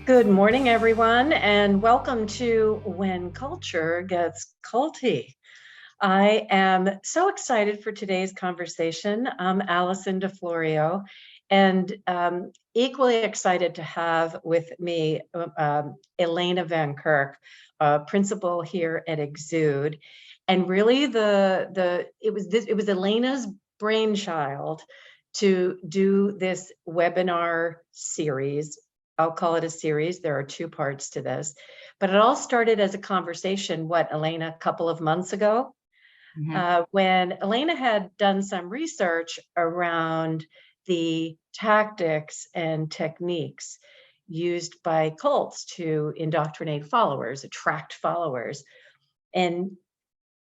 Good morning, everyone, and welcome to When Culture Gets Culty. I am so excited for today's conversation. I'm Allison DeFlorio, and equally excited to have with me Elena Van Kirk, principal here at Exude. And really, it was Elena's brainchild to do this webinar series. I'll call it a series. There are two parts to this, but it all started as a conversation, Elena, a couple of months ago, when Elena had done some research around the tactics and techniques used by cults to indoctrinate followers, attract followers. And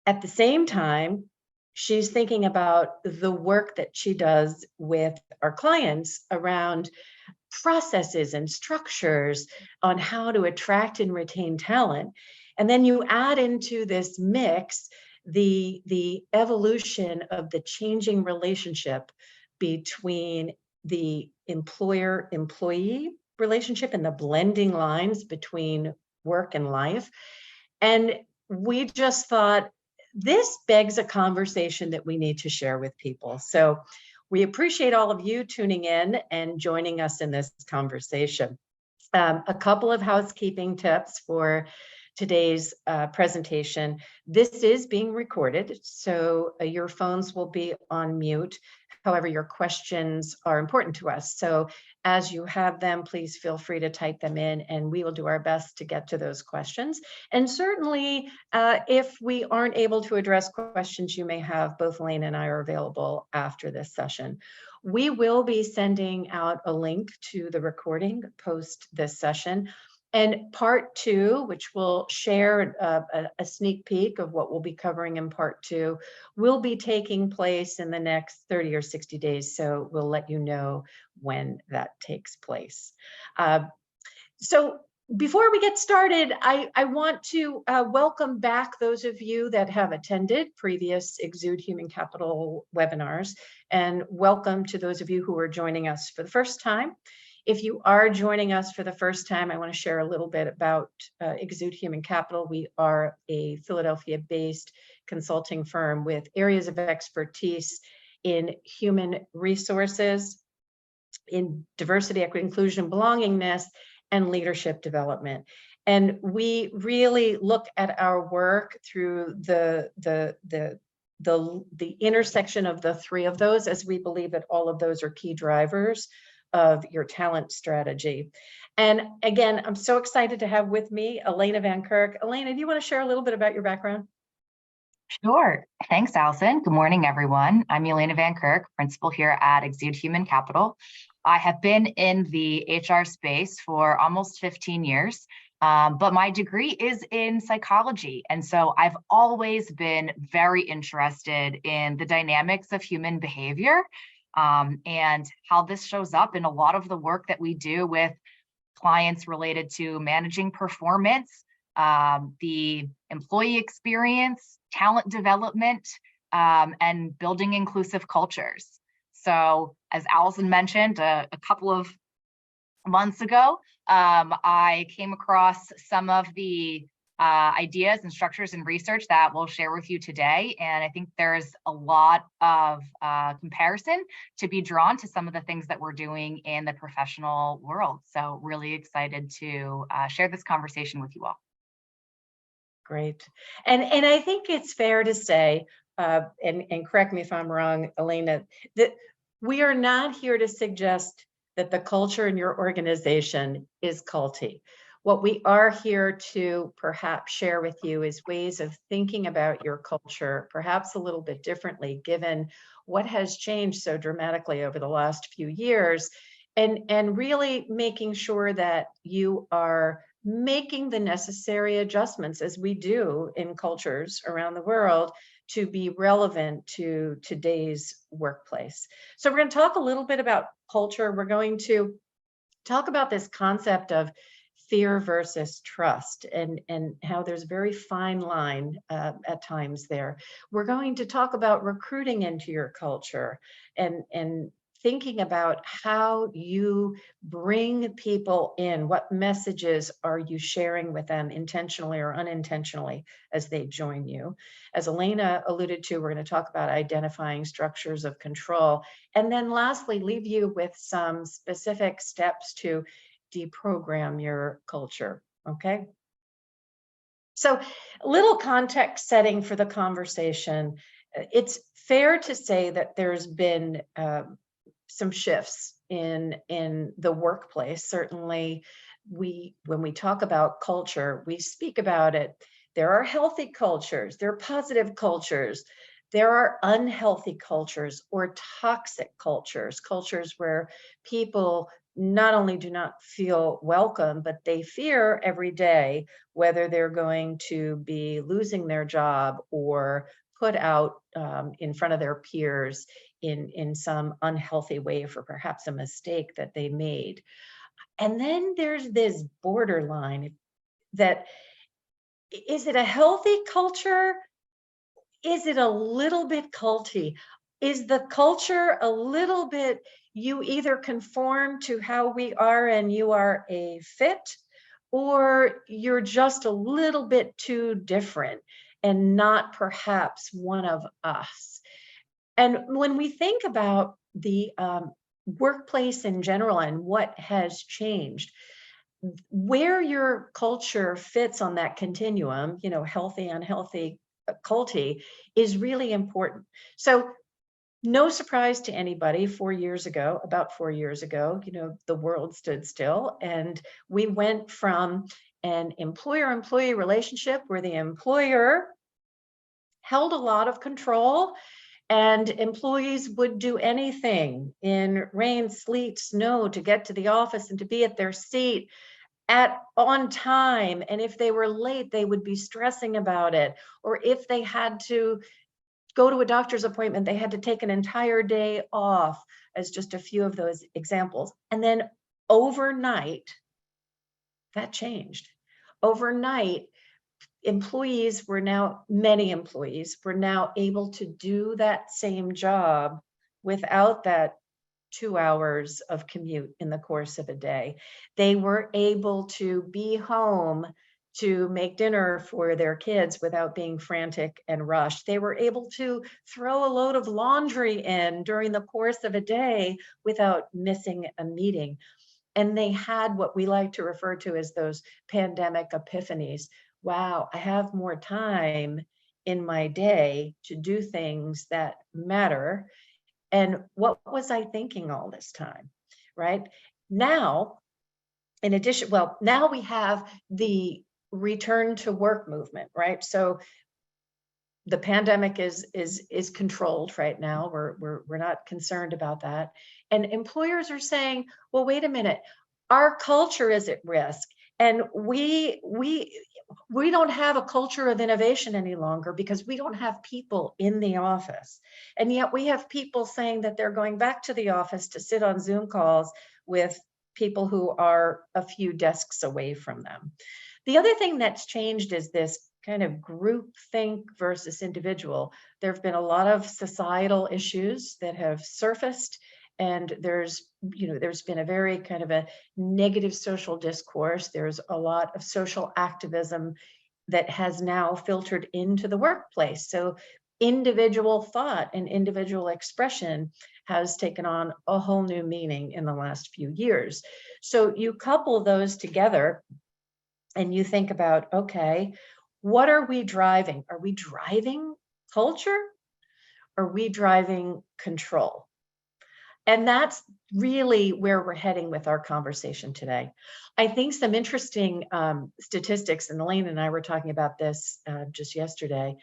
at the same time, she's thinking about the work that she does with our clients around processes and structures on how to attract and retain talent. And then you add into this mix the evolution of the changing relationship between the employer-employee relationship and the blending lines between work and life. And we just thought, this begs a conversation that we need to share with people. So we appreciate all of you tuning in and joining us in this conversation. A couple of housekeeping tips for today's presentation. This is being recorded, so your phones will be on mute. However, your questions are important to us. So as you have them, please feel free to type them in and we will do our best to get to those questions. And certainly, if we aren't able to address questions you may have, both Elaine and I are available after this session. We will be sending out a link to the recording post this session. And part two, which will share a sneak peek of what we'll be covering in part two, will be taking place in the next 30 or 60 days. So we'll let you know when that takes place. So before we get started, I want to welcome back those of you that have attended previous Exude Human Capital webinars, and welcome to those of you who are joining us for the first time. If you are joining us for the first time, I want to share a little bit about Exude Human Capital. We are a Philadelphia-based consulting firm with areas of expertise in human resources, in diversity, equity, inclusion, belongingness, and leadership development. And we really look at our work through the intersection of the three of those, as we believe that all of those are key drivers of your talent strategy. And again, I'm so excited to have with me Elena Van Kirk. Elena, do you want to share a little bit about your background? Sure. Thanks, Allison. Good morning, everyone. I'm Elena Van Kirk, principal here at Exude Human Capital. I have been in the HR space for almost 15 years, but my degree is in psychology. And so I've always been very interested in the dynamics of human behavior, and how this shows up in a lot of the work that we do with clients related to managing performance, the employee experience, talent development, and building inclusive cultures. So as Allison mentioned a couple of months ago, I came across some of the ideas and structures and research that we'll share with you today. And I think there's a lot of comparison to be drawn to some of the things that we're doing in the professional world. So really excited to share this conversation with you all. Great. And I think it's fair to say, and correct me if I'm wrong, Elena, that we are not here to suggest that the culture in your organization is culty. What we are here to perhaps share with you is ways of thinking about your culture, perhaps a little bit differently, given what has changed so dramatically over the last few years, and really making sure that you are making the necessary adjustments, as we do in cultures around the world, to be relevant to today's workplace. So we're going to talk a little bit about culture. We're going to talk about this concept of fear versus trust, and how there's a very fine line at times there. We're going to talk about recruiting into your culture, and thinking about how you bring people in. What messages are you sharing with them intentionally or unintentionally as they join you? As Elena alluded to, we're going to talk about identifying structures of control. And then lastly, leave you with some specific steps to deprogram your culture. Okay. So, a little context setting for the conversation. It's fair to say that there's been some shifts in the workplace. Certainly, when we talk about culture, we speak about it. There are healthy cultures, there are positive cultures, there are unhealthy cultures or toxic cultures, cultures where people not only do not feel welcome, but they fear every day whether they're going to be losing their job or put out in front of their peers in some unhealthy way for perhaps a mistake that they made. And then there's this borderline that, is it a healthy culture? Is it a little bit culty? Is the culture a little bit, you either conform to how we are and you are a fit, or you're just a little bit too different and not perhaps one of us? And when we think about the workplace in general and what has changed, where your culture fits on that continuum, healthy, unhealthy, culty, is really important. So, no surprise to anybody, 4 years ago, about 4 years ago, the world stood still and we went from an employer-employee relationship where the employer held a lot of control and employees would do anything in rain, sleet, snow to get to the office and to be at their seat at on time. And if they were late, they would be stressing about it. Or if they had to go to a doctor's appointment, they had to take an entire day off, as just a few of those examples. And then overnight, that changed. Overnight, many employees were now able to do that same job without that 2 hours of commute in the course of a day. They were able to be home to make dinner for their kids without being frantic and rushed. They were able to throw a load of laundry in during the course of a day without missing a meeting. And they had what we like to refer to as those pandemic epiphanies. Wow, I have more time in my day to do things that matter. And what was I thinking all this time, right? Now, in addition, well, now we have the return to work movement, right? So the pandemic is controlled right now. We're not concerned about that. And employers are saying, well, wait a minute, our culture is at risk. And we don't have a culture of innovation any longer because we don't have people in the office. And yet we have people saying that they're going back to the office to sit on Zoom calls with people who are a few desks away from them. The other thing that's changed is this kind of group think versus individual. There have been a lot of societal issues that have surfaced, and there's been a very kind of a negative social discourse. There's a lot of social activism that has now filtered into the workplace. So individual thought and individual expression has taken on a whole new meaning in the last few years. So you couple those together and you think about, okay, what are we driving? Are we driving culture? Are we driving control? And that's really where we're heading with our conversation today. I think some interesting statistics, and Elaine and I were talking about this just yesterday.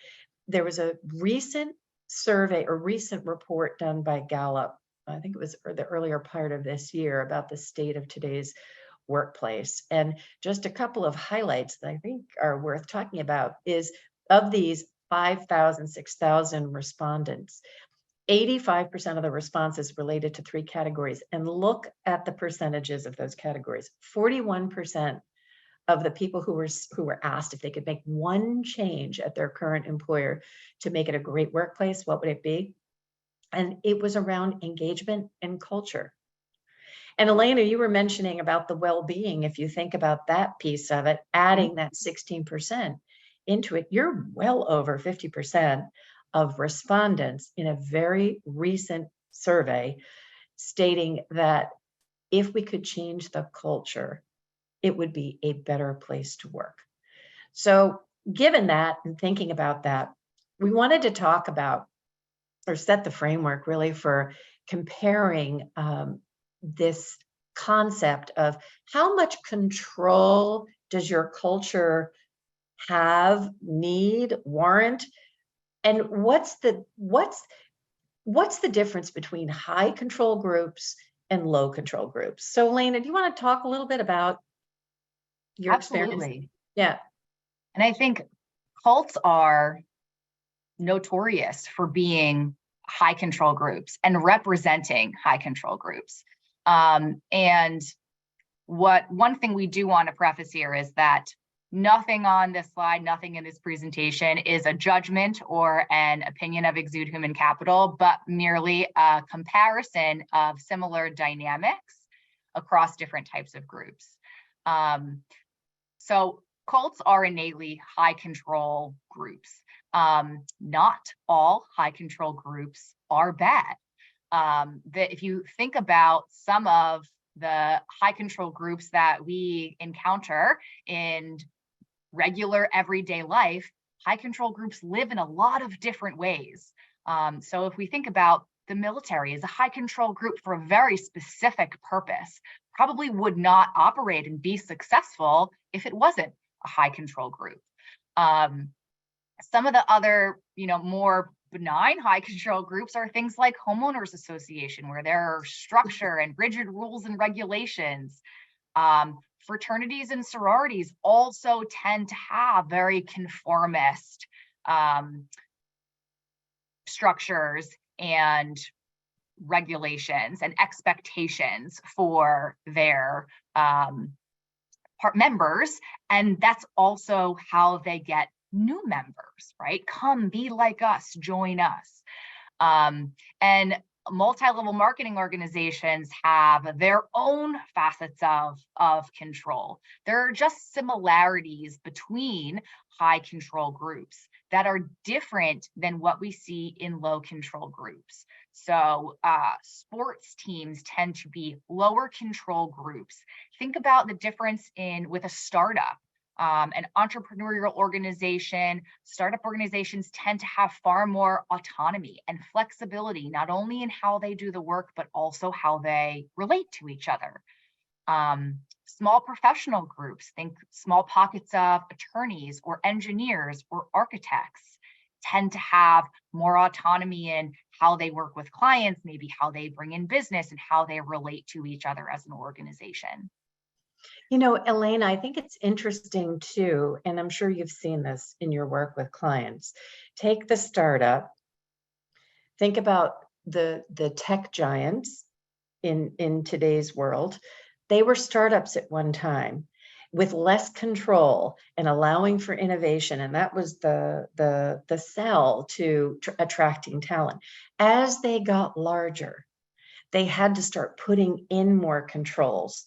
There was a recent survey or recent report done by Gallup, I think it was the earlier part of this year, about the state of today's workplace. And just a couple of highlights that I think are worth talking about is, of these 5,000, 6,000 respondents, 85% of the responses related to 3 categories. And look at the percentages of those categories. 41% of the people who were asked if they could make one change at their current employer to make it a great workplace, what would it be? And it was around engagement and culture. And Elena, you were mentioning about the well-being. If you think about that piece of it, adding that 16% into it, you're well over 50% of respondents in a very recent survey stating that if we could change the culture, it would be a better place to work. So given that and thinking about that, we wanted to talk about or set the framework really for comparing this concept of how much control does your culture have, need, warrant, and what's the difference between high control groups and low control groups? So, Elena, do you want to talk a little bit about your experience? Absolutely. Yeah. And I think cults are notorious for being high control groups and representing high control groups. And one thing we do want to preface here is that nothing on this slide, nothing in this presentation is a judgment or an opinion of Exude Human Capital, but merely a comparison of similar dynamics across different types of groups. So cults are innately high control groups. Not all high control groups are bad. That if you think about some of the high control groups that we encounter in regular everyday life, high control groups live in a lot of different ways. So if we think about the military as a high control group for a very specific purpose, probably would not operate and be successful if it wasn't a high control group. Some of the other, more benign high control groups are things like homeowners association, where there are structure and rigid rules and regulations. Fraternities and sororities also tend to have very conformist structures and regulations and expectations for their members. And that's also how they get new members, right? Come be like us, join us. And multi-level marketing organizations have their own facets of control. There are just similarities between high control groups that are different than what we see in low control groups. So sports teams tend to be lower control groups. Think about the difference with a startup. An entrepreneurial organization, startup organizations tend to have far more autonomy and flexibility, not only in how they do the work, but also how they relate to each other. Small professional groups, think small pockets of attorneys or engineers or architects, tend to have more autonomy in how they work with clients, maybe how they bring in business and how they relate to each other as an organization. Elena, I think it's interesting too, and I'm sure you've seen this in your work with clients. Take the startup, think about the tech giants in today's world. They were startups at one time with less control and allowing for innovation, and that was the sell to attracting talent. As they got larger, they had to start putting in more controls.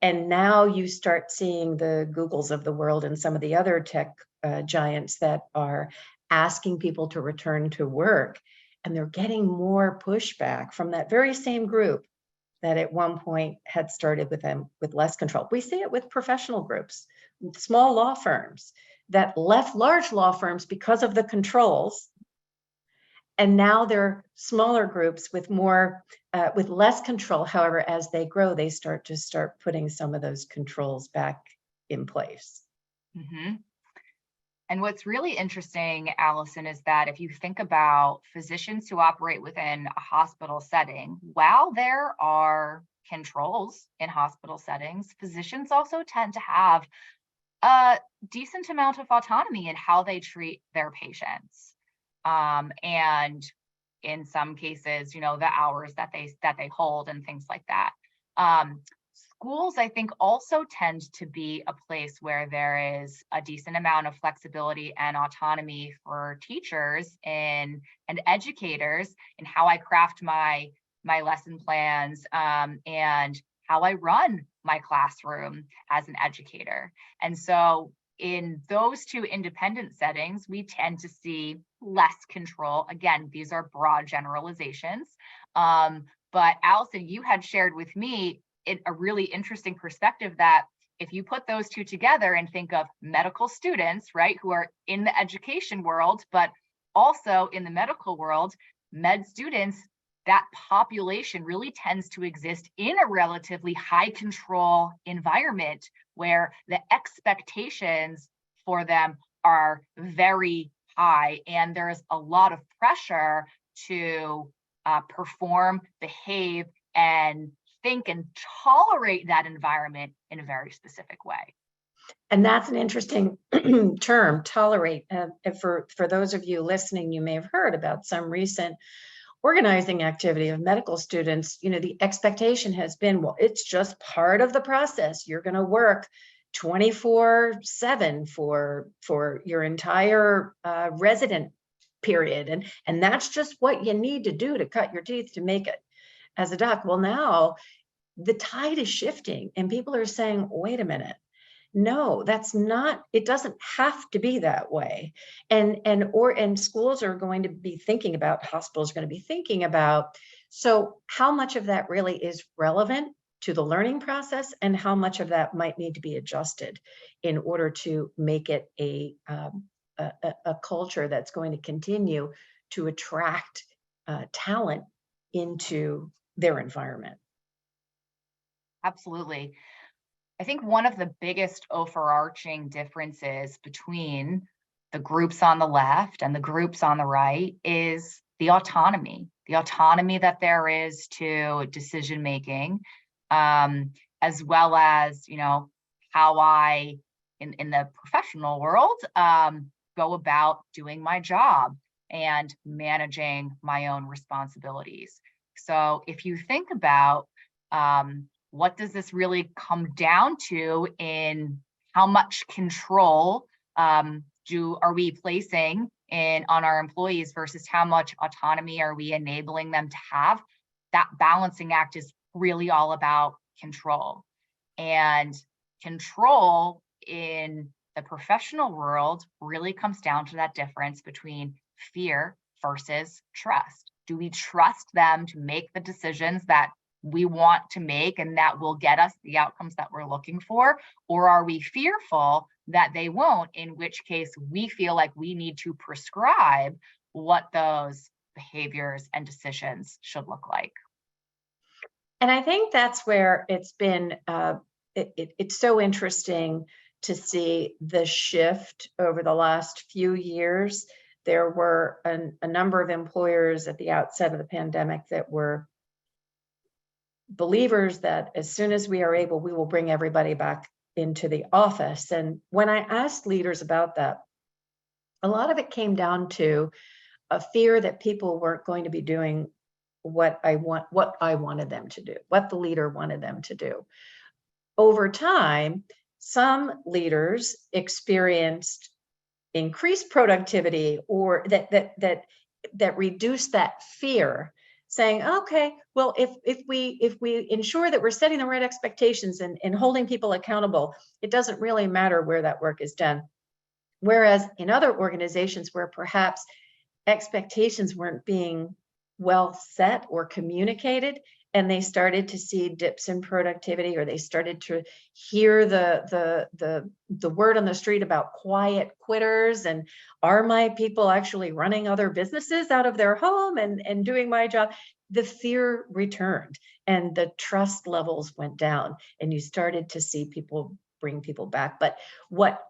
And now you start seeing the Googles of the world and some of the other tech giants that are asking people to return to work. And they're getting more pushback from that very same group that at one point had started with them with less control. We see it with professional groups, small law firms that left large law firms because of the controls. And now they're smaller groups with with less control. However, as they grow, they start putting some of those controls back in place. Mm-hmm. And what's really interesting, Allison, is that if you think about physicians who operate within a hospital setting, while there are controls in hospital settings, physicians also tend to have a decent amount of autonomy in how they treat their patients. And in some cases, the hours that they hold and things like that. Schools, I think, also tend to be a place where there is a decent amount of flexibility and autonomy for teachers and educators in how I craft my lesson plans, and how I run my classroom as an educator. And so in those two independent settings, we tend to see less control. Again, these are broad generalizations. But Allison, you had shared with me a really interesting perspective that if you put those two together and think of medical students, right, who are in the education world, but also in the medical world, med students, that population really tends to exist in a relatively high control environment where the expectations for them are very high, and there's a lot of pressure to perform, behave, and think and tolerate that environment in a very specific way. And that's an interesting term, tolerate. For those of you listening, you may have heard about some recent organizing activity of medical students. The expectation has been, well, it's just part of the process. You're going to work 24/7 for your entire resident period. And that's just what you need to do to cut your teeth to make it as a doc. Well, now the tide is shifting and people are saying, wait a minute, no, that's not, it doesn't have to be that way. And schools are going to be thinking about, hospitals are going to be thinking about, so how much of that really is relevant to the learning process and how much of that might need to be adjusted in order to make it a culture that's going to continue to attract talent into their environment. Absolutely. I think one of the biggest overarching differences between the groups on the left and the groups on the right is the autonomy that there is to decision making, as well as, how I, in the professional world, go about doing my job and managing my own responsibilities. So if you think about what does this really come down to in how much control are we placing on our employees versus how much autonomy are we enabling them to have? That balancing act is really all about control. And control in the professional world really comes down to that difference between fear versus trust. Do we trust them to make the decisions that we want to make and that will get us the outcomes that we're looking for? Or are we fearful that they won't, in which case we feel like we need to prescribe what those behaviors and decisions should look like? And I think that's where it's been, it's so interesting to see the shift over the last few years. There were a number of employers at the outset of the pandemic that were believers that as soon as we are able, we will bring everybody back into the office. And when I asked leaders about that, a lot of it came down to a fear that people weren't going to be doing what I wanted them to do, what the leader wanted them to do. Over time, some leaders experienced increased productivity, or that reduced that fear, saying, okay, well, if we ensure that we're setting the right expectations and holding people accountable, it doesn't really matter where that work is done. Whereas in other organizations where perhaps expectations weren't being well set or communicated, and they started to see dips in productivity, or they started to hear the word on the street about quiet quitters, and are my people actually running other businesses out of their home and doing my job? The fear returned and the trust levels went down, and you started to see people bring people back. But what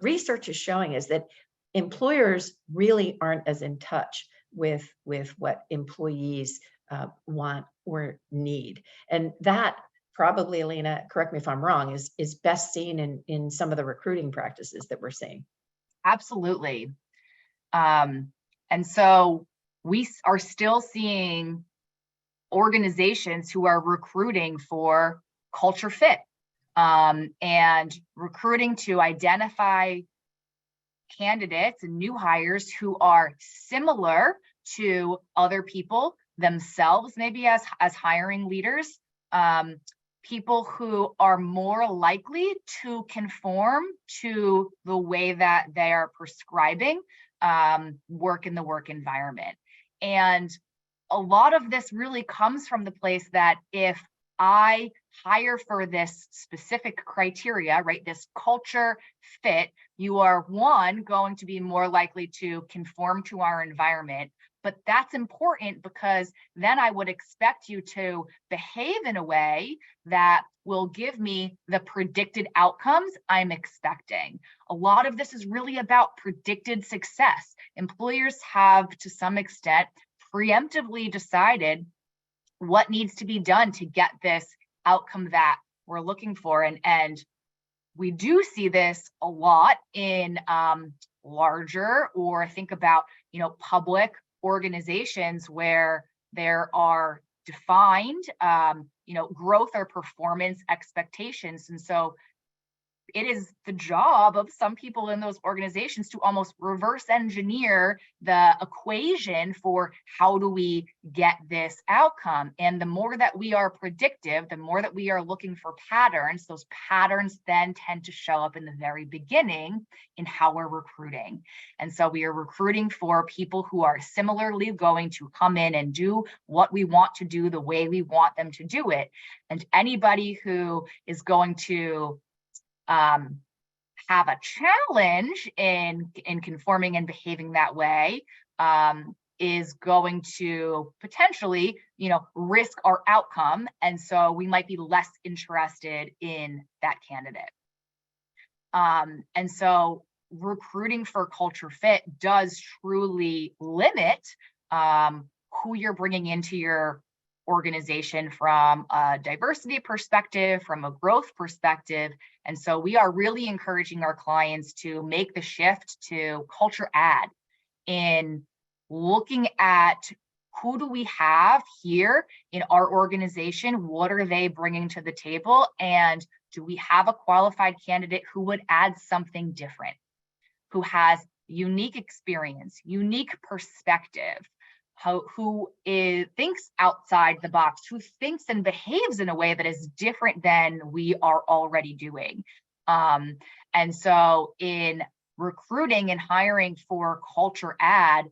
research is showing is that employers really aren't as in touch with what employees want or need. And that probably, Alina, correct me if I'm wrong, is best seen in some of the recruiting practices that we're seeing. Absolutely. And so we are still seeing organizations who are recruiting for culture fit, and recruiting to identify candidates and new hires who are similar to other people themselves, maybe as hiring leaders, people who are more likely to conform to the way that they are prescribing work in the work environment. And a lot of this really comes from the place that if I hire for this specific criteria, right, this culture fit, you are, one, going to be more likely to conform to our environment. But that's important because then I would expect you to behave in a way that will give me the predicted outcomes I'm expecting. A lot of this is really about predicted success. Employers have, to some extent, preemptively decided what needs to be done to get this outcome that we're looking for. And we do see this a lot in larger, or think about, public organizations where there are defined, growth or performance expectations. And so it is the job of some people in those organizations to almost reverse engineer the equation for how do we get this outcome. And the more that we are predictive, the more that we are looking for patterns, those patterns then tend to show up in the very beginning in how we're recruiting. And so we are recruiting for people who are similarly going to come in and do what we want to do the way we want them to do it. And anybody who is going to have a challenge in conforming and behaving that way is going to potentially, risk our outcome. And so we might be less interested in that candidate. And so recruiting for culture fit does truly limit who you're bringing into your organization from a diversity perspective, from a growth perspective. And so we are really encouraging our clients to make the shift to culture add in looking at who do we have here in our organization? What are they bringing to the table? And do we have a qualified candidate who would add something different, who has unique experience, unique perspective, who thinks outside the box, who thinks and behaves in a way that is different than we are already doing. And so in recruiting and hiring for culture add,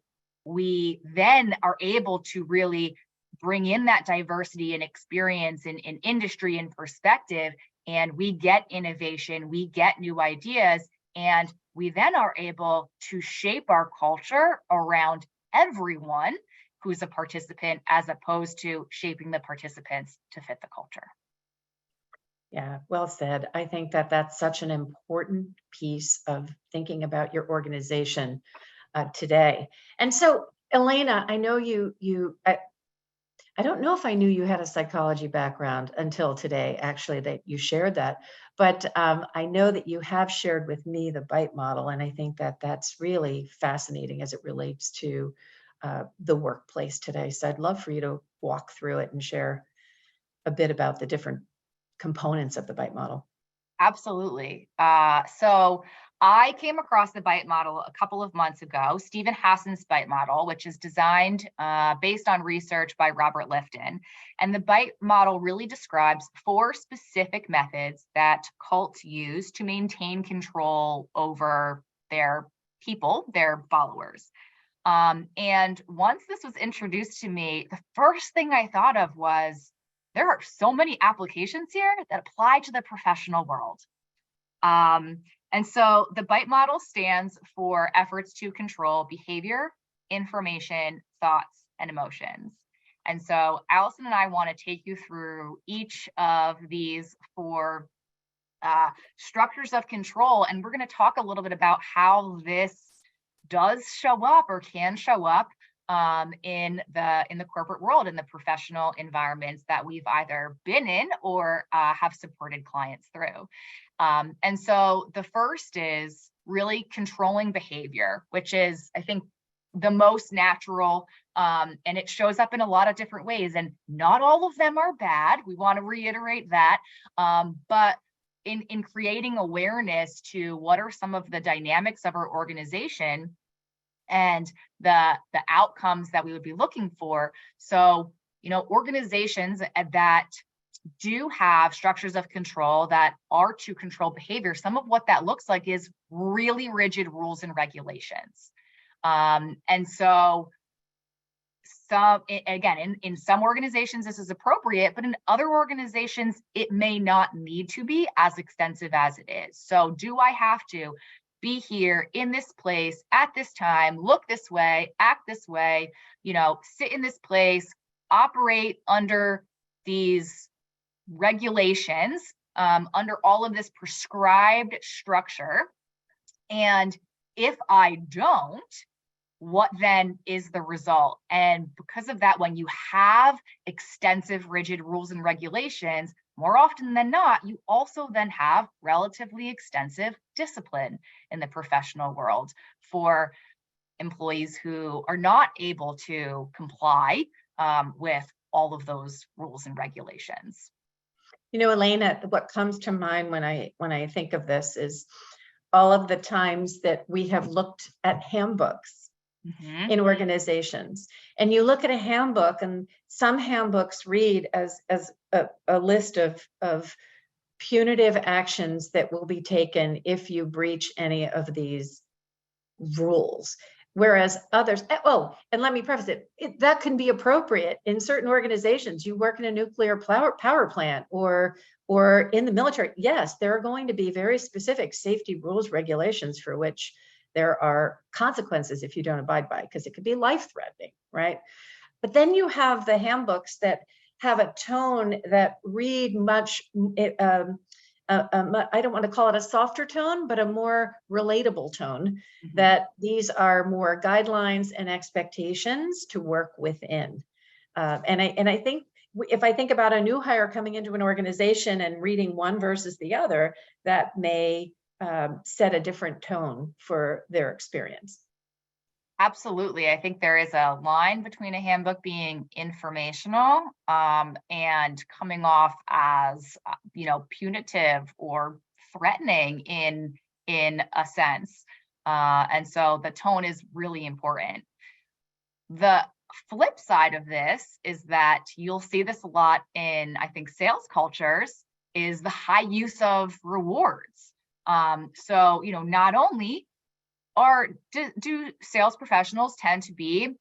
we then are able to really bring in that diversity and experience in industry and perspective, and we get innovation, we get new ideas, and we then are able to shape our culture around everyone who's a participant, as opposed to shaping the participants to fit the culture. Yeah, well said. I think that that's such an important piece of thinking about your organization today. And so, Elena, I know I don't know if I knew you had a psychology background until today, actually, that you shared that. But I know that you have shared with me the BITE model, and I think that that's really fascinating as it relates to the workplace today. So I'd love for you to walk through it and share a bit about the different components of the BITE model. Absolutely. So I came across the BITE model a couple of months ago, Stephen Hassan's BITE model, which is designed based on research by Robert Lifton. And the BITE model really describes 4 specific methods that cults use to maintain control over their people, their followers. And once this was introduced to me, the first thing I thought of was, there are so many applications here that apply to the professional world. And so the BITE model stands for efforts to control behavior, information, thoughts, and emotions. And so Allison and I want to take you through each of these 4 structures of control. And we're going to talk a little bit about how this does show up or can show up in the corporate world, in the professional environments that we've either been in or have supported clients through. And so the first is really controlling behavior, which is, I think, the most natural And it shows up in a lot of different ways, and not all of them are bad. We want to reiterate that. But in creating awareness to what are some of the dynamics of our organization and the outcomes that we would be looking for. So, organizations that do have structures of control that are to control behavior, some of what that looks like is really rigid rules and regulations. And so in some organizations, this is appropriate, but in other organizations, it may not need to be as extensive as it is. So do I have to be here in this place at this time, look this way, act this way, sit in this place, operate under these regulations, under all of this prescribed structure? And if I don't, what then is the result? And because of that, when you have extensive, rigid rules and regulations, more often than not, you also then have relatively extensive discipline in the professional world for employees who are not able to comply with all of those rules and regulations. Elena, what comes to mind when I think of this is all of the times that we have looked at handbooks in organizations. And you look at a handbook, and some handbooks read as a list of punitive actions that will be taken if you breach any of these rules. Whereas others, and let me preface it, that can be appropriate in certain organizations. You work in a nuclear power plant or in the military. Yes, there are going to be very specific safety rules, regulations for which there are consequences if you don't abide by, because it could be life-threatening, right? But then you have the handbooks that have a tone that read much, I don't want to call it a softer tone, but a more relatable tone, that these are more guidelines and expectations to work within. And I think if I think about a new hire coming into an organization and reading one versus the other, that may set a different tone for their experience. Absolutely. I think there is a line between a handbook being informational and coming off as, punitive or threatening in a sense. And so the tone is really important. The flip side of this is that you'll see this a lot in, I think, sales cultures, is the high use of rewards. So, not only do sales professionals tend to be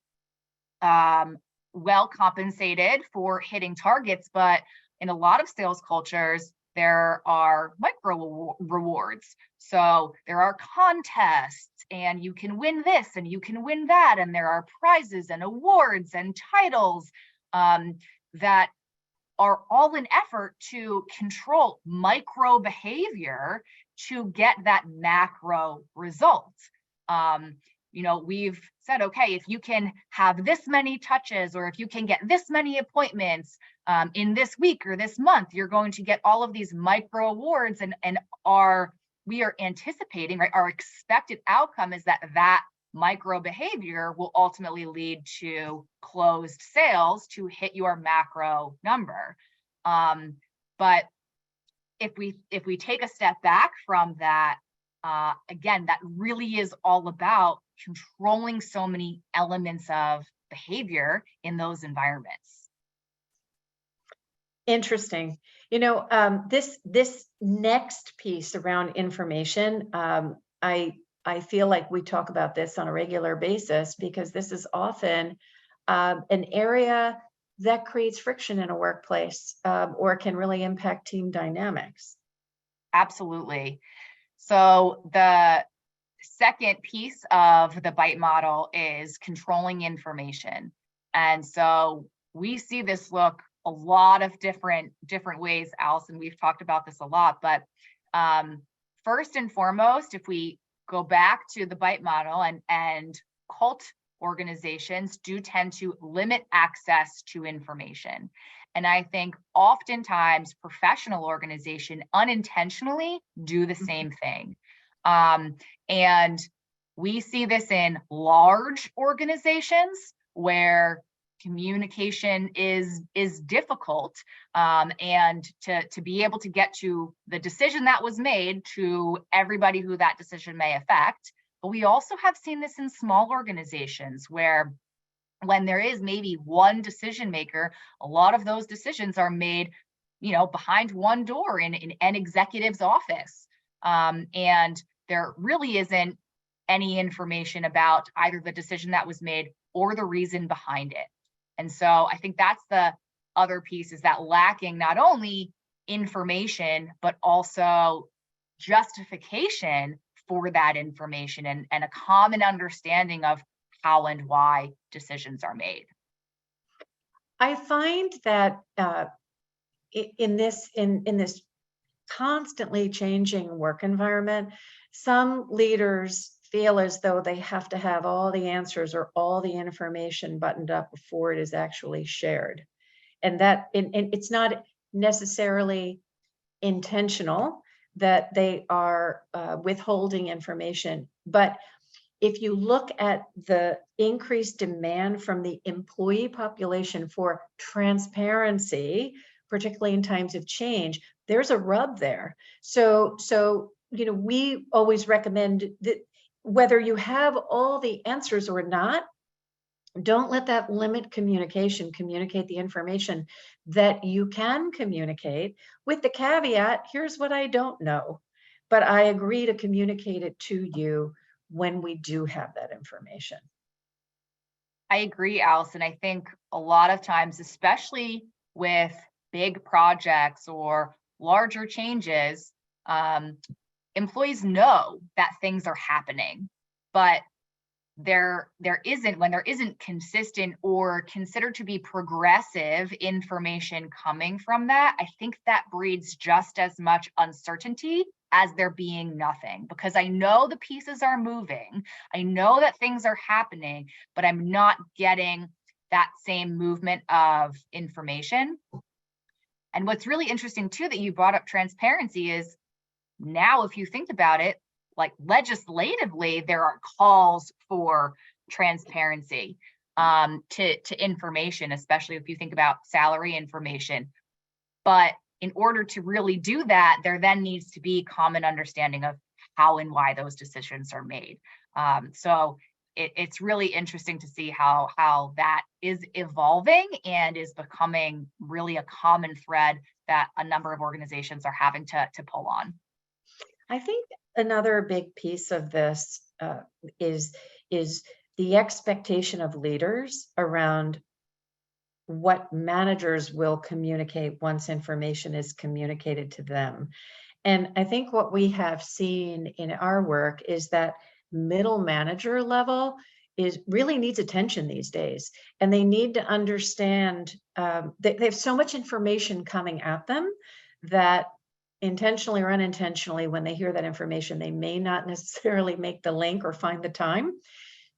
well compensated for hitting targets, but in a lot of sales cultures, there are micro rewards. So there are contests, and you can win this and you can win that, and there are prizes and awards and titles that are all an effort to control micro behavior to get that macro result. We've said, okay, if you can have this many touches, or if you can get this many appointments in this week or this month, you're going to get all of these micro awards, and we are anticipating, right? Our expected outcome is that micro behavior will ultimately lead to closed sales to hit your macro number. But if we take a step back from that, again, that really is all about controlling so many elements of behavior in those environments. Interesting. This next piece around information, I feel like we talk about this on a regular basis, because this is often an area that creates friction in a workplace, or can really impact team dynamics. Absolutely. So the second piece of the BITE model is controlling information. And so we see this look a lot of different ways, Allison. We've talked about this a lot, but first and foremost, if we go back to the BITE model, and cult organizations do tend to limit access to information. And I think oftentimes professional organizations unintentionally do the same thing. And we see this in large organizations where communication is difficult, and to be able to get to the decision that was made to everybody who that decision may affect. But we also have seen this in small organizations where when there is maybe one decision maker, a lot of those decisions are made, behind one door in an executive's office. And there really isn't any information about either the decision that was made or the reason behind it. And so I think that's the other piece, is that lacking not only information, but also justification for that information and a common understanding of how and why decisions are made. I find that in this constantly changing work environment, some leaders feel as though they have to have all the answers or all the information buttoned up before it is actually shared. And it's not necessarily intentional that they are withholding information. But if you look at the increased demand from the employee population for transparency, particularly in times of change, there's a rub there. So we always recommend that whether you have all the answers or not, don't let that limit communication. Communicate the information that you can communicate, with the caveat, here's what I don't know, but I agree to communicate it to you when we do have that information. I agree, Allison. I think a lot of times, especially with big projects or larger changes, employees know that things are happening, but when there isn't consistent or considered to be progressive information coming from that, I think that breeds just as much uncertainty as there being nothing, because I know the pieces are moving, I know that things are happening, but I'm not getting that same movement of information. And what's really interesting too, that you brought up transparency, is now if you think about it, like legislatively, there are calls for transparency to information, especially if you think about salary information. But in order to really do that, there then needs to be common understanding of how and why those decisions are made. So it's really interesting to see how that is evolving and is becoming really a common thread that a number of organizations are having to pull on. I think another big piece of this is the expectation of leaders around what managers will communicate once information is communicated to them. And I think what we have seen in our work is that middle manager level really needs attention these days, and they need to understand they have so much information coming at them that intentionally or unintentionally, when they hear that information, they may not necessarily make the link or find the time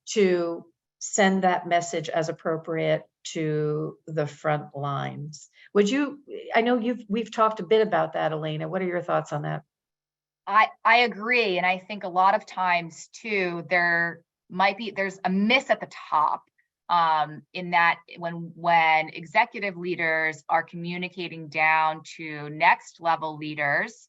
to send that message as appropriate to the front lines. I know we've talked a bit about that, Elena. What are your thoughts on that? I agree. And I think a lot of times too, there's a miss at the top, in that when executive leaders are communicating down to next level leaders,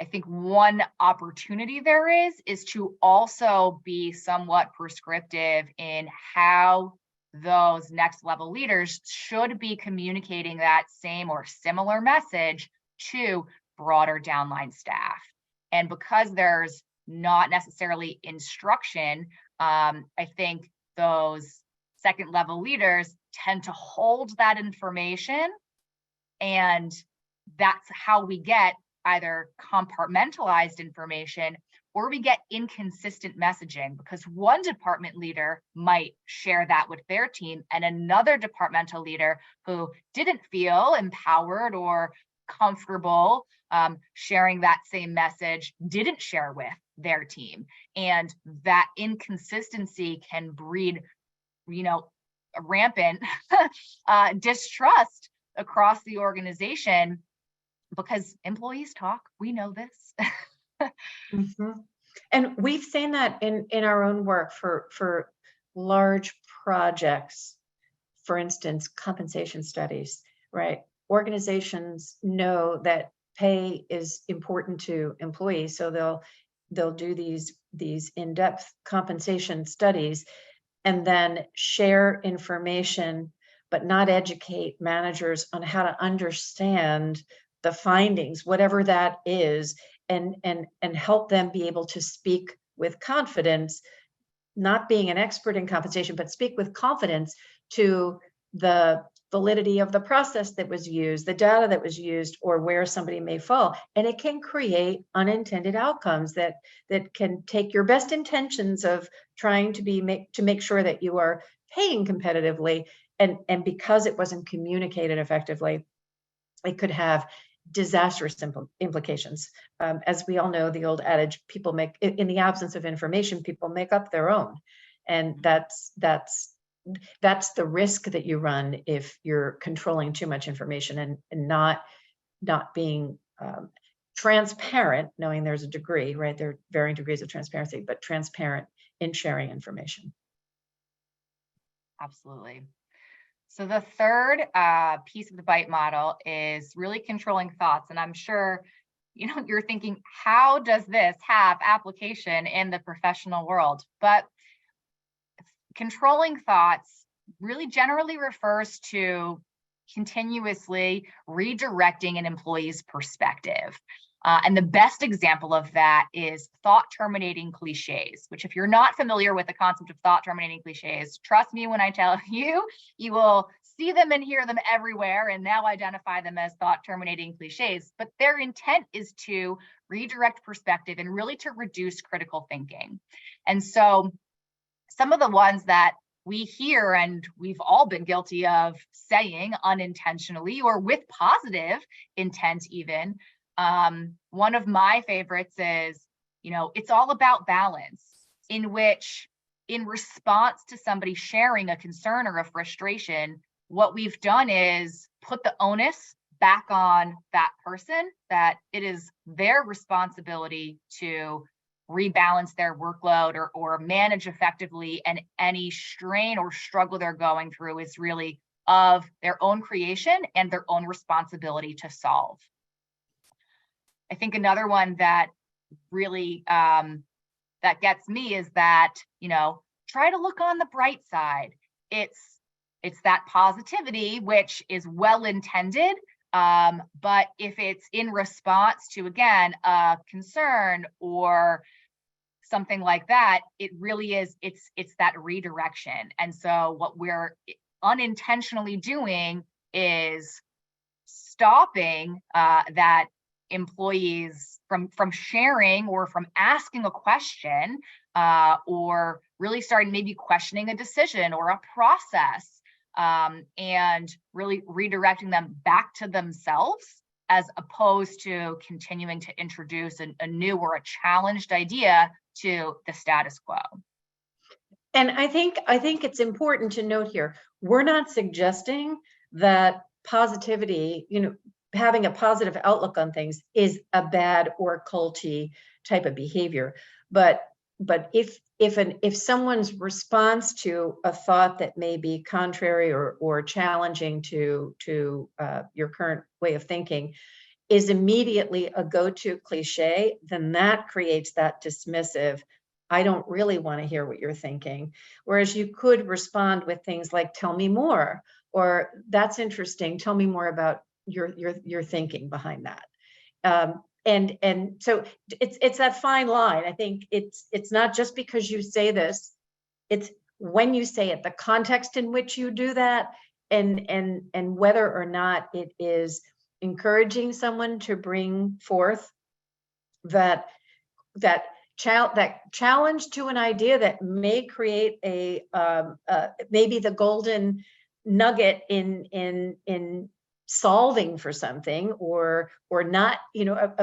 I think one opportunity there is to also be somewhat prescriptive in how those next level leaders should be communicating that same or similar message to broader downline staff. And because there's not necessarily instruction, I think those second level leaders tend to hold that information, and that's how we get either compartmentalized information or we get inconsistent messaging, because one department leader might share that with their team and another departmental leader who didn't feel empowered or comfortable sharing that same message didn't share with their team. And that inconsistency can breed, a rampant distrust across the organization, because employees talk. We know this. Mm-hmm. And we've seen that in our own work for large projects, for instance, compensation studies, right? Organizations know that pay is important to employees, so they'll do these in-depth compensation studies and then share information, but not educate managers on how to understand the findings, whatever that is, and help them be able to speak with confidence, not being an expert in compensation, but speak with confidence to the validity of the process that was used, the data that was used, or where somebody may fall. And it can create unintended outcomes that can take your best intentions of trying to make sure that you are paying competitively, and because it wasn't communicated effectively, it could have disastrous implications. As we all know, the old adage, people make, in the absence of information, people make up their own. And that's the risk that you run if you're controlling too much information and not being transparent, knowing there's a degree, right? There are varying degrees of transparency, but transparent in sharing information. Absolutely. So the third piece of the BITE model is really controlling thoughts. And I'm sure, you're thinking, how does this have application in the professional world? But controlling thoughts really generally refers to continuously redirecting an employee's perspective. And the best example of that is thought terminating cliches, which, if you're not familiar with the concept of thought terminating cliches, trust me when I tell you, you will see them and hear them everywhere and now identify them as thought terminating cliches. But their intent is to redirect perspective and really to reduce critical thinking. And so some of the ones that we hear, and we've all been guilty of saying unintentionally or with positive intent even, one of my favorites is, it's all about balance, in which, in response to somebody sharing a concern or a frustration, what we've done is put the onus back on that person, that it is their responsibility to rebalance their workload or manage effectively, and any strain or struggle they're going through is really of their own creation and their own responsibility to solve. I think another one that really that gets me is that, try to look on the bright side. It's that positivity, which is well intended, but if it's in response to, again, a concern or something like that, it really is, it's that redirection. And so what we're unintentionally doing is stopping that employees from sharing or from asking a question, or really starting maybe questioning a decision or a process, and really redirecting them back to themselves, as opposed to continuing to introduce a new or a challenged idea to the status quo. And I think it's important to note here, we're not suggesting that positivity, having a positive outlook on things is a bad or culty type of behavior. But if someone's response to a thought that may be contrary or challenging to your current way of thinking is immediately a go-to cliche, then that creates that dismissive, I don't really want to hear what you're thinking. Whereas you could respond with things like, tell me more, or that's interesting, tell me more about your thinking behind that. And so it's that fine line. I think it's not just because you say this, it's when you say it, the context in which you do that, and whether or not it is encouraging someone to bring forth that challenge to an idea that may create a maybe the golden nugget in solving for something, or not,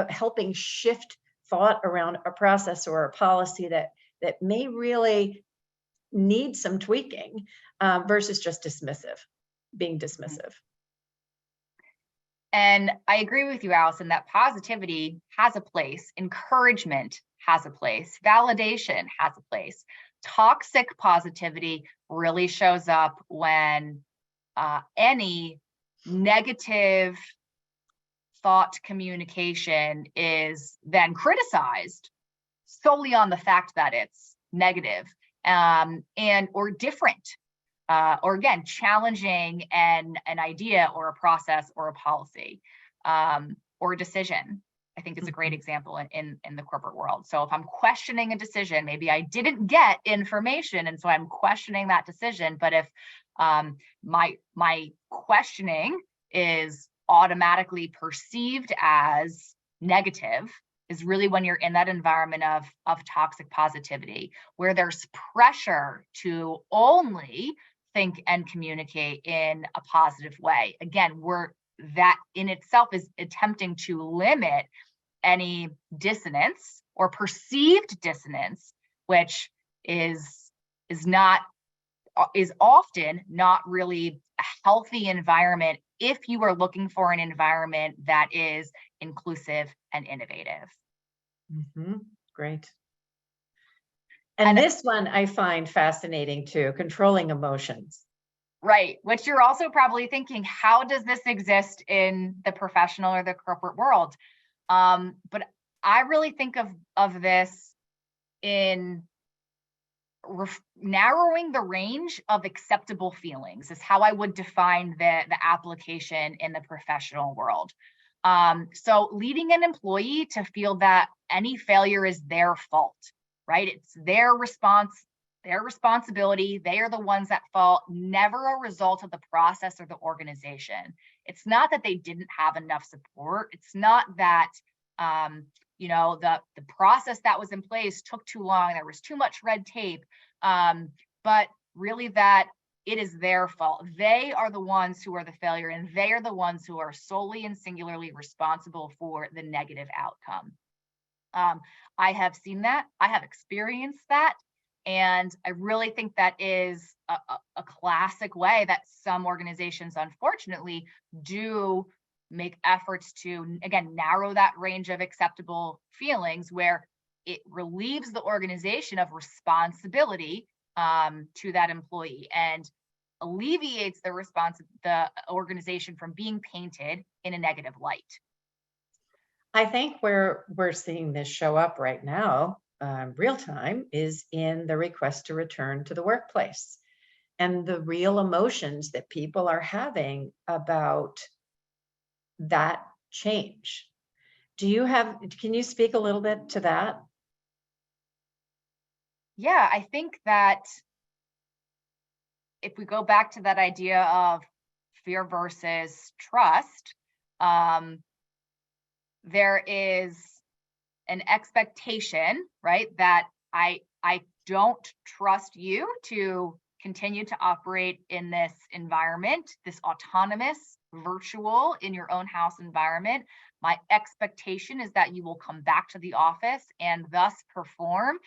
helping shift thought around a process or a policy that may really need some tweaking, versus just being dismissive. And I agree with you, Allison, that positivity has a place, encouragement has a place, validation has a place. Toxic positivity really shows up when any negative thought communication is then criticized solely on the fact that it's negative, and or different, or again, challenging an idea or a process or a policy, or a decision. I think is a great example in the corporate world. So if I'm questioning a decision, maybe I didn't get information, and so I'm questioning that decision. But if my questioning is automatically perceived as negative, is really when you're in that environment of toxic positivity, where there's pressure to only think and communicate in a positive way. Again, that in itself is attempting to limit any dissonance or perceived dissonance, which is often not really a healthy environment if you are looking for an environment that is inclusive and innovative. Great. And this one I find fascinating too, controlling emotions. Right, which you're also probably thinking, how does this exist in the professional or the corporate world? But I really think of this in narrowing the range of acceptable feelings is how I would define the application in the professional world. So leading an employee to feel that any failure is their fault, right? It's their responsibility. They are the ones at fault, never a result of the process or the organization. It's not that they didn't have enough support. It's not that the process that was in place took too long, there was too much red tape, but really that it is their fault. They are the ones who are the failure, and they are the ones who are solely and singularly responsible for the negative outcome. I have seen that, I have experienced that, and I really think that is a classic way that some organizations, unfortunately, do make efforts to, again, narrow that range of acceptable feelings, where it relieves the organization of responsibility to that employee and alleviates the organization from being painted in a negative light. I think where we're seeing this show up right now, real time, is in the request to return to the workplace and the real emotions that people are having about that change. Can you speak a little bit to that? Yeah, I think that if we go back to that idea of fear versus trust, there is an expectation, right, that I don't trust you to continue to operate in this environment, this autonomous, virtual, in your own house environment. My expectation is that you will come back to the office and thus perform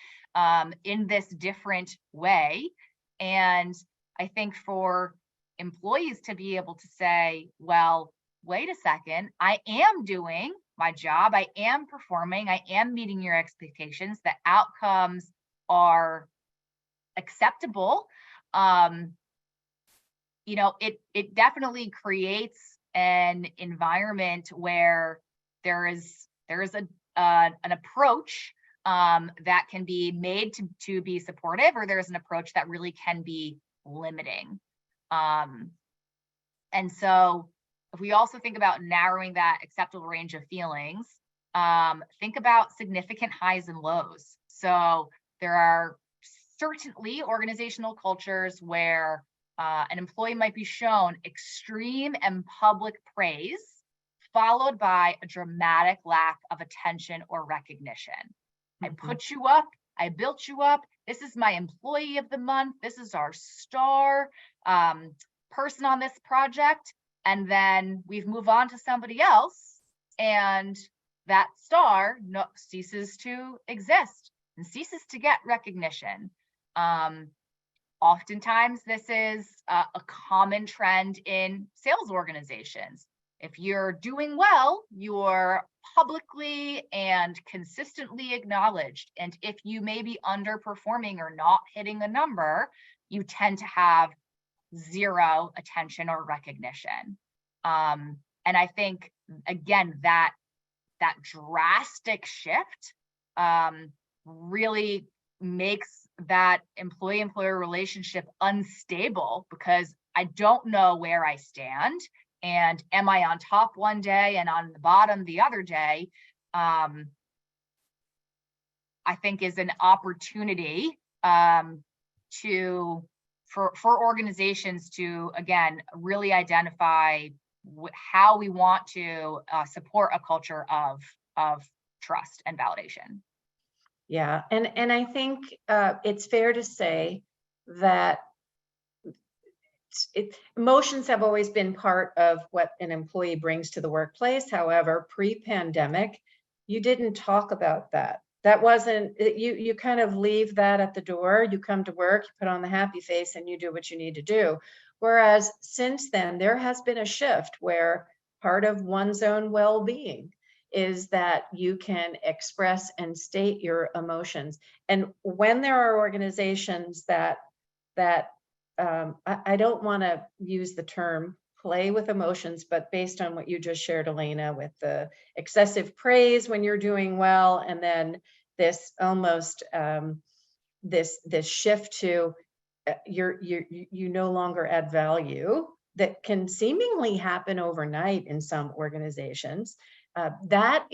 in this different way. And I think for employees to be able to say, well, wait a second, I am doing my job, I am performing, I am meeting your expectations, the outcomes are acceptable. It definitely creates an environment where there is an approach that can be made to be supportive, or there's an approach that really can be limiting. And so if we also think about narrowing that acceptable range of feelings, think about significant highs and lows. So there are certainly organizational cultures where an employee might be shown extreme and public praise, followed by a dramatic lack of attention or recognition. I put you up, I built you up, this is my employee of the month, this is our star person on this project, and then we move on to somebody else, and that star ceases to exist and ceases to get recognition. Oftentimes, this is a common trend in sales organizations. If you're doing well, you're publicly and consistently acknowledged. And if you may be underperforming or not hitting a number, you tend to have zero attention or recognition. And I think, again, that drastic shift really makes that employee-employer relationship unstable, because I don't know where I stand. And am I on top one day and on the bottom the other day? I think is an opportunity for organizations to, again, really identify how we want to support a culture of trust and validation. Yeah, and I think it's fair to say that emotions have always been part of what an employee brings to the workplace. However, pre-pandemic, you didn't talk about that. That wasn't, you kind of leave that at the door. You come to work, you put on the happy face, and you do what you need to do. Whereas since then, there has been a shift where part of one's own well-being is that you can express and state your emotions. And when there are organizations that I don't want to use the term play with emotions, but based on what you just shared, Elena, with the excessive praise when you're doing well, and then this almost this shift to you no longer add value, that can seemingly happen overnight in some organizations. That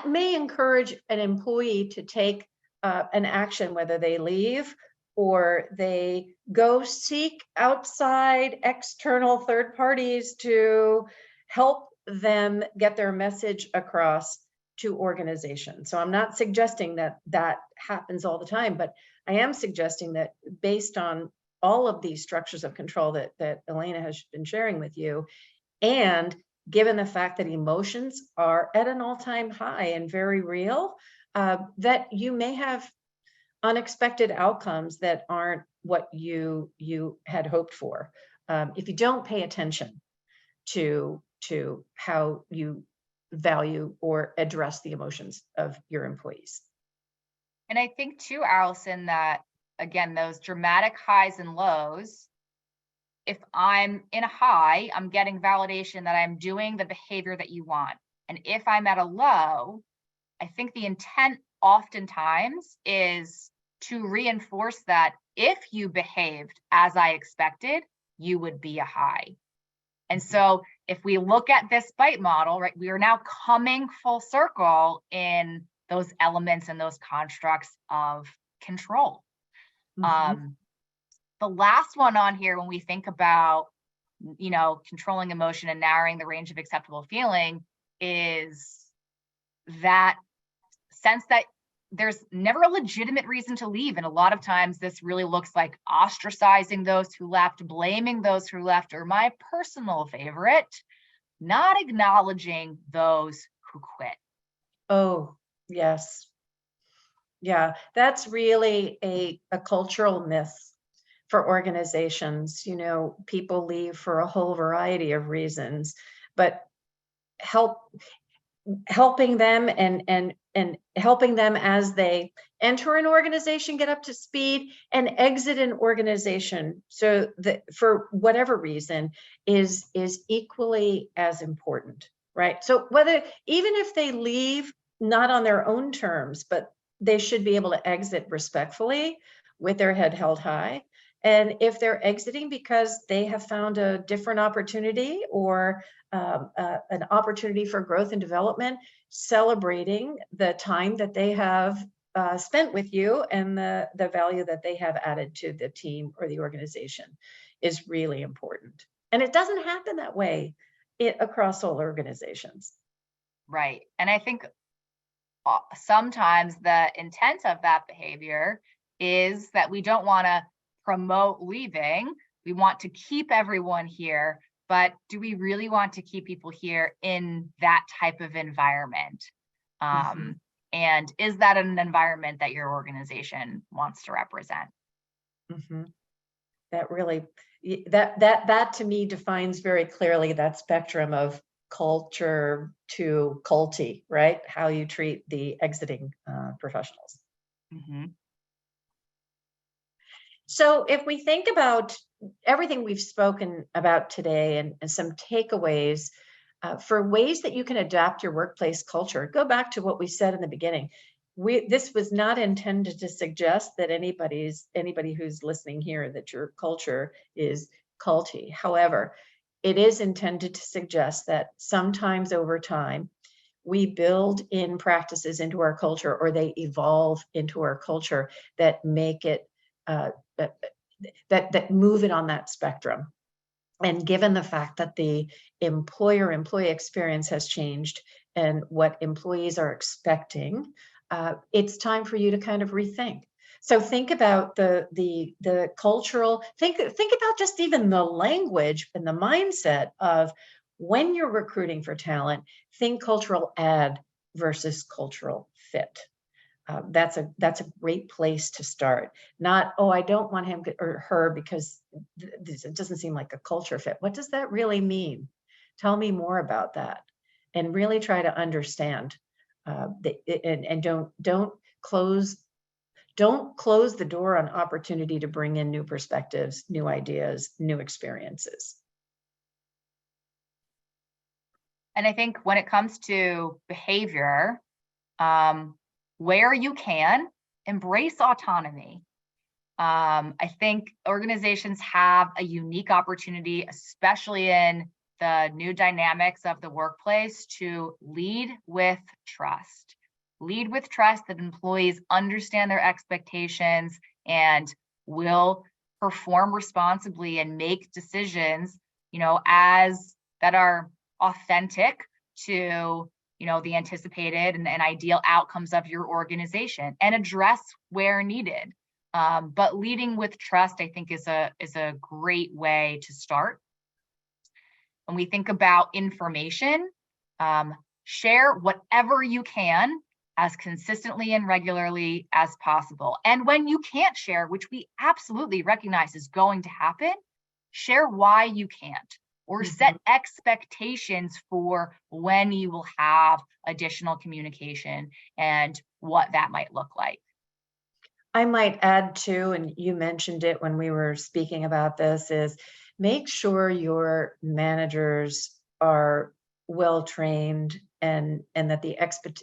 may encourage an employee to take an action, whether they leave or they go seek outside external third parties to help them get their message across to organizations. So I'm not suggesting that that happens all the time, but I am suggesting that based on all of these structures of control that Elena has been sharing with you, and given the fact that emotions are at an all-time high and very real, that you may have unexpected outcomes that aren't what you had hoped for, if you don't pay attention to how you value or address the emotions of your employees. And I think too, Allison, that again, those dramatic highs and lows, if I'm in a high, I'm getting validation that I'm doing the behavior that you want. And if I'm at a low, I think the intent oftentimes is to reinforce that if you behaved as I expected, you would be a high. And so if we look at this bite model, right, we are now coming full circle in those elements and those constructs of control. Mm-hmm. The last one on here, when we think about, controlling emotion and narrowing the range of acceptable feeling, is that sense that there's never a legitimate reason to leave. And a lot of times this really looks like ostracizing those who left, blaming those who left, or my personal favorite, not acknowledging those who quit. Oh, yes. Yeah, that's really a cultural myth for organizations. People leave for a whole variety of reasons, but helping them and helping them as they enter an organization, get up to speed, and exit an organization, so that for whatever reason is equally as important, right? So even if they leave not on their own terms, but they should be able to exit respectfully with their head held high. And if they're exiting because they have found a different opportunity or an opportunity for growth and development, celebrating the time that they have spent with you and the value that they have added to the team or the organization is really important. And it doesn't happen that way across all organizations. Right. And I think sometimes the intent of that behavior is that we don't want to promote leaving. We want to keep everyone here, but do we really want to keep people here in that type of environment? And is that an environment that your organization wants to represent? That really, that to me defines very clearly that spectrum of culture to Culty, right? How you treat the exiting professionals. Mm-hmm. So if we think about everything we've spoken about today and some takeaways for ways that you can adapt your workplace culture, go back to what we said in the beginning. This was not intended to suggest that anybody who's listening here that your culture is culty. However, it is intended to suggest that sometimes over time we build in practices into our culture, or they evolve into our culture that make it that that move it on that spectrum. And given the fact that the employee experience has changed and what employees are expecting, it's time for you to kind of rethink. So think about the cultural, think about just even the language and the mindset of when you're recruiting for talent, think cultural add versus cultural fit. That's a great place to start. Not, oh, I don't want him or her because it doesn't seem like a culture fit. What does that really mean? Tell me more about that, and really try to understand. And don't close the door on opportunity to bring in new perspectives, new ideas, new experiences. And I think when it comes to behavior, where you can, embrace autonomy. I think organizations have a unique opportunity, especially in the new dynamics of the workplace, to lead with trust. Lead with trust that employees understand their expectations and will perform responsibly and make decisions, as that are authentic to the anticipated and ideal outcomes of your organization, and address where needed. But leading with trust, I think, is a great way to start. When we think about information, share whatever you can as consistently and regularly as possible. And when you can't share, which we absolutely recognize is going to happen, share why you can't, or set expectations for when you will have additional communication and what that might look like. I might add too, and you mentioned it when we were speaking about this, is make sure your managers are well trained and that the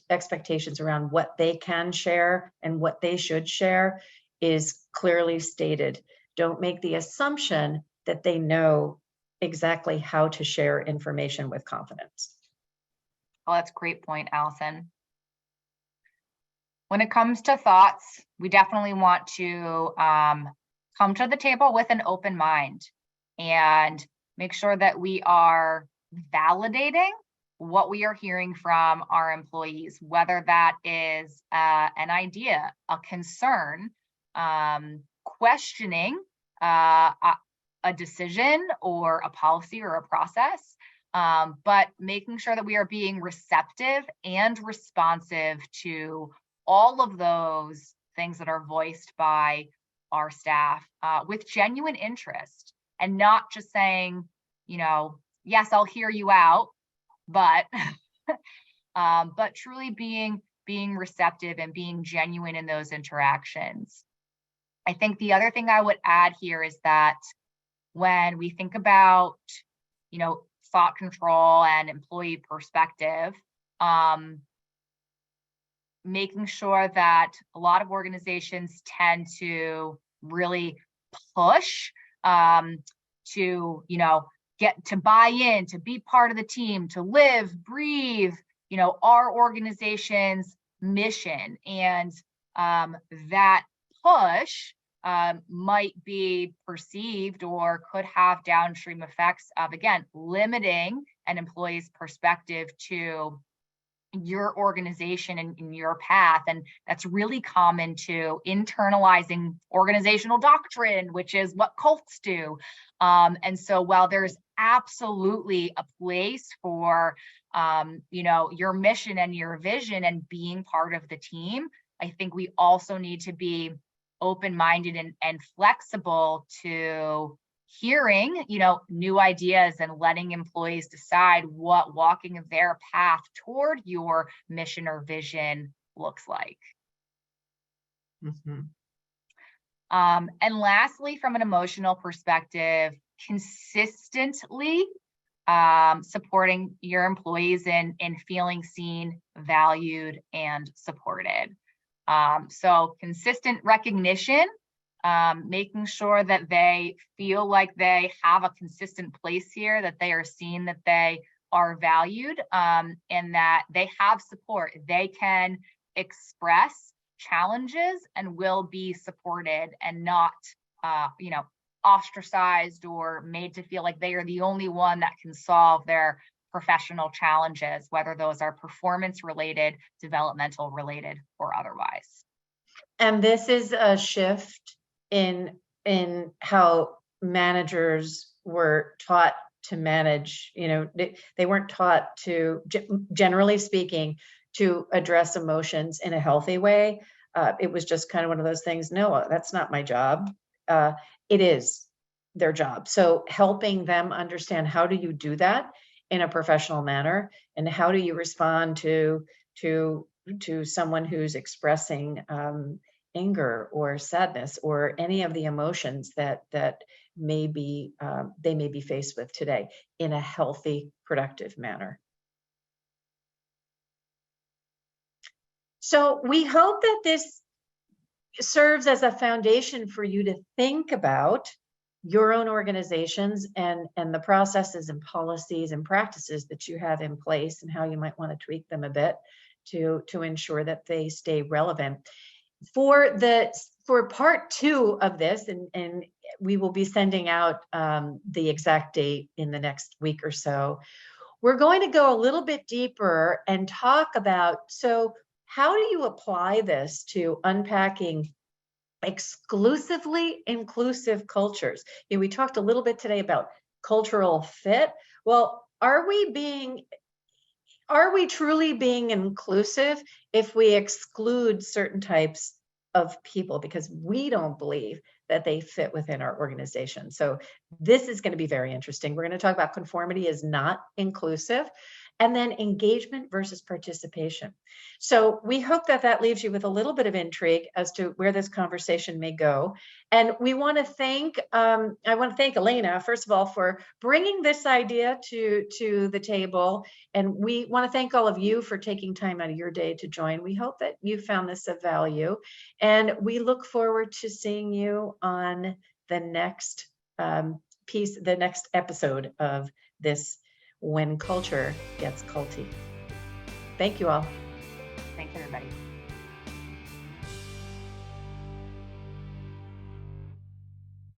expectations around what they can share and what they should share is clearly stated. Don't make the assumption that they know exactly how to share information with confidence. Oh, that's a great point, Allison. When it comes to thoughts, we definitely want to come to the table with an open mind and make sure that we are validating what we are hearing from our employees, whether that is an idea, a concern, questioning a decision or a policy or a process, but making sure that we are being receptive and responsive to all of those things that are voiced by our staff with genuine interest, and not just saying, yes, I'll hear you out, but but truly being receptive and being genuine in those interactions. I think the other thing I would add here is that when we think about, thought control and employee perspective, making sure that a lot of organizations tend to really push to, get to buy in, to be part of the team, to live, breathe, our organization's mission. And that push might be perceived or could have downstream effects of, again, limiting an employee's perspective to your organization and your path. And that's really common to internalizing organizational doctrine, which is what cults do. And so while there's absolutely a place for, your mission and your vision and being part of the team, I think we also need to be open-minded and flexible to hearing, new ideas and letting employees decide what walking their path toward your mission or vision looks like. Mm-hmm. And lastly, from an emotional perspective, consistently supporting your employees in feeling seen, valued, and supported. So consistent recognition, making sure that they feel like they have a consistent place here, that they are seen, that they are valued, and that they have support. They can express challenges and will be supported and not, ostracized or made to feel like they are the only one that can solve their professional challenges, whether those are performance related, developmental related, or otherwise. And this is a shift in how managers were taught to manage. They weren't taught to, generally speaking, to address emotions in a healthy way. It was just kind of one of those things. No, that's not my job. It is their job. So helping them understand, how do you do that in a professional manner, and how do you respond to someone who's expressing anger or sadness or any of the emotions that they may be faced with today in a healthy, productive manner. So we hope that this serves as a foundation for you to think about your own organizations and the processes and policies and practices that you have in place, and how you might want to tweak them a bit to ensure that they stay relevant. For part 2 of this, and we will be sending out the exact date in the next week or so, we're going to go a little bit deeper and talk about, so how do you apply this to unpacking exclusively inclusive cultures? We talked a little bit today about cultural fit. Well, are we truly being inclusive if we exclude certain types of people because we don't believe that they fit within our organization? So this is going to be very interesting. We're going to talk about conformity is not inclusive, and then engagement versus participation. So we hope that leaves you with a little bit of intrigue as to where this conversation may go. And we want to thank, I want to thank Elena, first of all, for bringing this idea to the table. And we want to thank all of you for taking time out of your day to join. We hope that you found this of value. And we look forward to seeing you on the next the next episode of this When Culture Gets Culty. Thank you all. Thanks, everybody.